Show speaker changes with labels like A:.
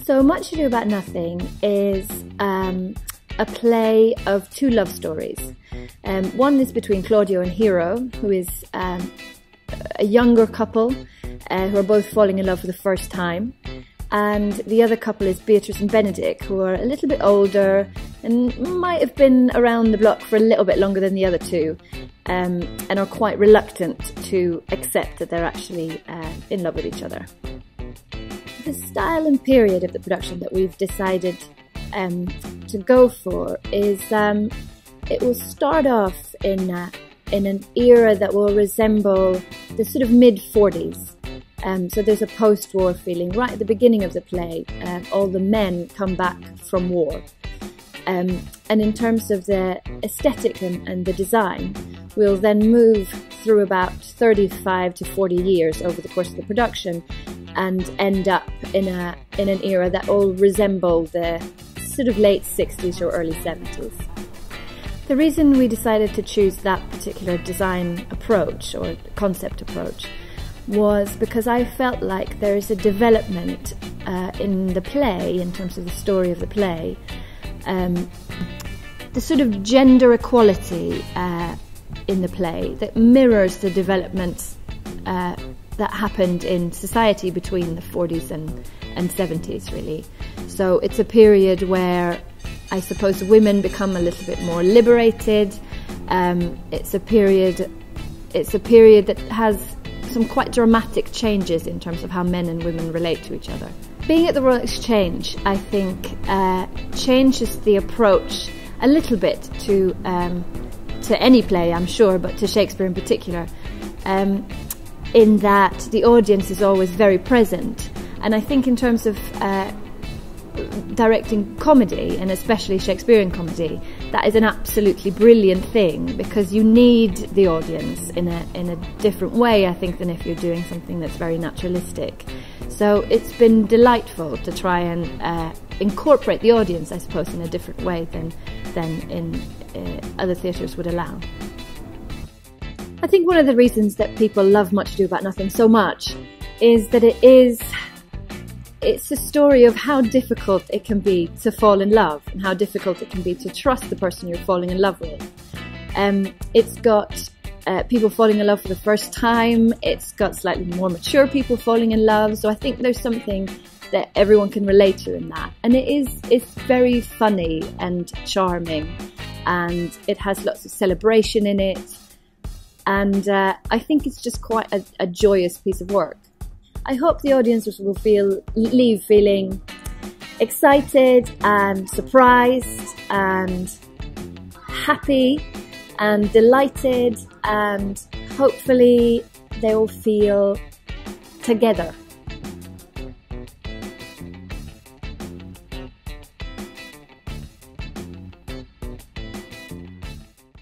A: So Much Ado About Nothing is a play of two love stories. One is between Claudio and Hero, who is a younger couple who are both falling in love for the first time. And the other couple is Beatrice and Benedick, who are a little bit older and might have been around the block for a little bit longer than the other two, and are quite reluctant to accept that they're actually in love with each other. The style and period of the production that we've decided to go for is it will start off in an era that will resemble the sort of mid-40s. So there's a post-war feeling right at the beginning of the play. All the men come back from war. And in terms of the aesthetic and the design, we'll then move through about 35 to 40 years over the course of the production and end up in an era that will resemble the sort of late 60s or early 70s. The reason we decided to choose that particular design approach or concept approach was because I felt like there is a development in the play, in terms of the story of the play, the sort of gender equality in the play that mirrors the developments that happened in society between the 40s and 70s, really. So it's a period where I suppose women become a little bit more liberated. It's a period that has some quite dramatic changes in terms of how men and women relate to each other. Being at the Royal Exchange, I think, changes the approach a little bit to any play, I'm sure, but to Shakespeare in particular, in that the audience is always very present. And I think in terms of directing comedy, and especially Shakespearean comedy, that is an absolutely brilliant thing, because you need the audience in a different way, I think, than if you're doing something that's very naturalistic. So it's been delightful to try and incorporate the audience, I suppose, in a different way than in other theatres would allow. I think one of the reasons that people love Much Ado About Nothing so much is that it's a story of how difficult it can be to fall in love and how difficult it can be to trust the person you're falling in love with. It's got people falling in love for the first time. It's got slightly more mature people falling in love. So I think there's something that everyone can relate to in that. And it's very funny and charming, and it has lots of celebration in it. And I think it's just quite a joyous piece of work. I hope the audiences will leave feeling excited and surprised and happy and delighted, and hopefully they will feel together.